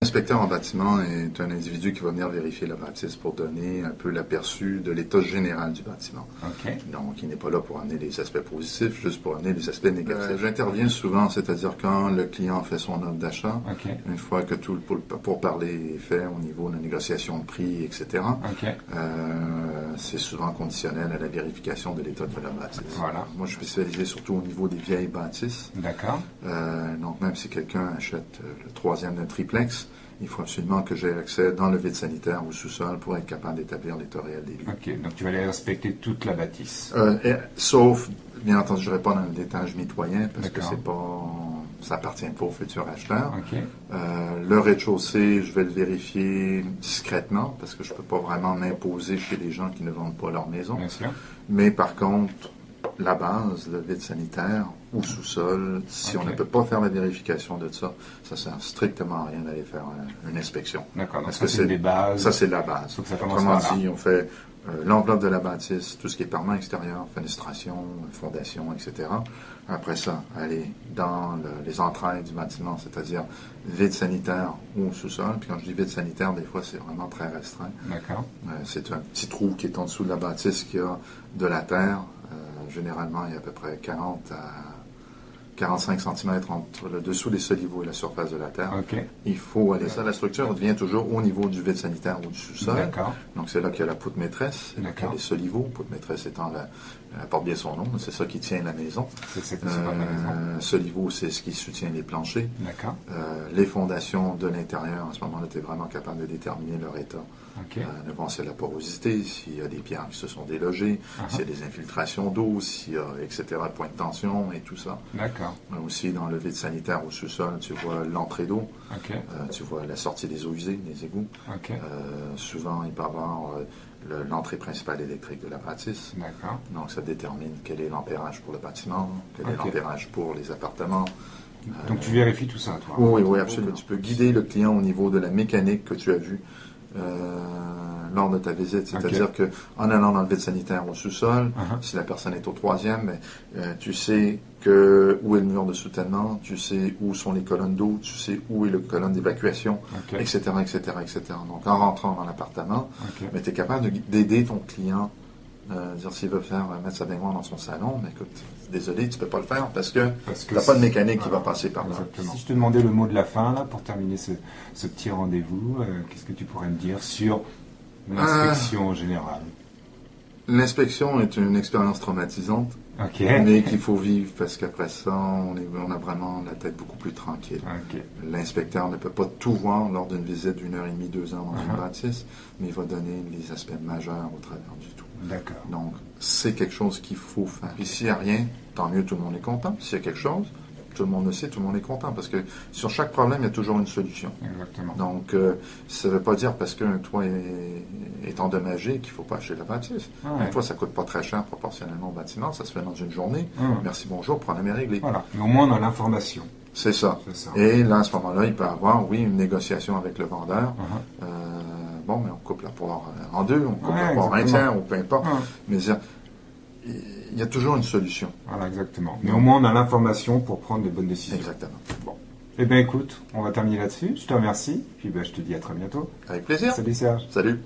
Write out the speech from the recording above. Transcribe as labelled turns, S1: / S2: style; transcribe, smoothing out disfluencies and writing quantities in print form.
S1: L'inspecteur en bâtiment est un individu qui va venir vérifier la bâtisse pour donner un peu l'aperçu de l'état général du bâtiment.
S2: Okay.
S1: Donc, il n'est pas là pour amener les aspects positifs, juste pour amener les aspects négatifs. J'interviens souvent, c'est-à-dire quand le client fait son offre d'achat,
S2: Okay.
S1: une fois que tout pour parler est fait au niveau de la négociation de prix, etc.,
S2: Okay.
S1: c'est souvent conditionnel à la vérification de l'état de la bâtisse.
S2: Voilà.
S1: Moi, je suis spécialisé surtout au niveau des vieilles bâtisses.
S2: D'accord.
S1: Donc, même si quelqu'un achète le troisième d'un triplex, il faut absolument que j'ai accès dans le vide sanitaire ou sous-sol pour être capable d'établir l'état réel des lieux.
S2: Ok, donc tu vas aller inspecter toute la bâtisse.
S1: Sauf, bien entendu, je ne réponds dans l'étage mitoyen parce que
S2: D'accord.
S1: c'est pas, ça appartient pas aux futurs acheteurs.
S2: Ok.
S1: Le rez-de-chaussée, je vais le vérifier discrètement parce que je ne peux pas vraiment m'imposer chez les gens qui ne vendent pas leur maison.
S2: Bien sûr.
S1: Mais par contre, la base, le vide sanitaire ou sous-sol, si on ne peut pas faire la vérification de ça, ça ne sert strictement à rien d'aller faire une inspection.
S2: D'accord, donc
S1: parce
S2: ça
S1: que
S2: c'est des bases.
S1: Ça, c'est la base.
S2: Faut que ça commence
S1: Autrement
S2: par là.
S1: dit, on fait l'enveloppe de la bâtisse, tout ce qui est parement extérieur, fenestration, fondation, etc. Après ça, aller dans les entrailles du bâtiment, c'est-à-dire vide sanitaire ou sous-sol. Puis quand je dis vide sanitaire, des fois, c'est vraiment très restreint.
S2: D'accord.
S1: C'est un petit trou qui est en dessous de la bâtisse qui a de la terre. Généralement, il y a à peu près 40 à 45 cm entre le dessous des soliveaux et la surface de la terre.
S2: Okay.
S1: Il faut aller ça. La structure devient toujours au niveau du vide sanitaire ou du sous-sol.
S2: D'accord.
S1: Donc, c'est là qu'il y a la poutre maîtresse, c'est là qu'il y a les soliveaux. Poutre maîtresse étant elle porte bien son nom, c'est ça qui tient la maison.
S2: C'est la maison.
S1: Soliveau, c'est ce qui soutient les planchers.
S2: D'accord.
S1: Les fondations de l'intérieur, à ce moment-là, tu es vraiment capable de déterminer leur état.
S2: Okay.
S1: Voir s'il y a la porosité, s'il y a des pierres qui se sont délogées, s'il y a des infiltrations d'eau, s'il y a, etc., point de tension et tout ça.
S2: D'accord.
S1: Aussi, dans le vide sanitaire au sous-sol, tu vois l'entrée d'eau,
S2: Okay.
S1: Tu vois la sortie des eaux usées, des égouts.
S2: Okay.
S1: Souvent, il peut y avoir l'entrée principale électrique de la bâtisse.
S2: D'accord.
S1: Donc, ça détermine quel est l'ampérage pour le bâtiment, quel est l'ampérage pour les appartements.
S2: Donc, tu vérifies tout ça, toi?
S1: Oui, absolument. Tu peux guider le client au niveau de la mécanique que tu as vue lors de ta visite. C'est-à-dire qu'en allant dans le vide sanitaire au sous-sol, si la personne est au troisième, tu sais où est le mur de soutènement, tu sais où sont les colonnes d'eau, tu sais où est le colonne d'évacuation, etc., etc., etc. Donc, en rentrant dans l'appartement, tu es capable d'aider ton client. Dire s'il veut mettre sa baignoire dans son salon, mais écoute, désolé, tu peux pas le faire parce que tu n'as pas de mécanique qui va passer par là.
S2: Si je te demandais le mot de la fin, là, pour terminer ce petit rendez-vous, qu'est-ce que tu pourrais me dire sur l'inspection générale?
S1: L'inspection est une expérience traumatisante, mais qu'il faut vivre parce qu'après ça, on a vraiment la tête beaucoup plus tranquille. L'inspecteur ne peut pas tout voir lors d'une visite d'1h30, 2 heures dans une bâtisse, mais il va donner les aspects majeurs au travers du tout.
S2: D'accord.
S1: Donc, c'est quelque chose qu'il faut faire. Puis s'il n'y a rien, tant mieux, tout le monde est content. S'il y a quelque chose, tout le monde le sait, tout le monde est content. Parce que sur chaque problème, il y a toujours une solution.
S2: Exactement.
S1: Donc, ça ne veut pas dire parce qu'un toit est endommagé qu'il ne faut pas acheter la bâtisse. Un toit, ça ne coûte pas très cher proportionnellement au bâtiment. Ça se fait dans une journée. Merci, bonjour, problème est réglé.
S2: Voilà. Mais au moins, on a l'information.
S1: C'est ça. Et là, à ce moment-là, il peut y avoir, oui, une négociation avec le vendeur. Bon, mais on coupe la poire en deux, on coupe la poire en un tiers, ou peu importe. Mais il y a toujours une solution.
S2: Voilà, exactement. Mais au moins, on a l'information pour prendre des bonnes décisions.
S1: Exactement.
S2: Bon. Eh bien, écoute, on va terminer là-dessus. Je te remercie. Puis, je te dis à très bientôt.
S1: Avec plaisir.
S2: Salut, Serge.
S1: Salut.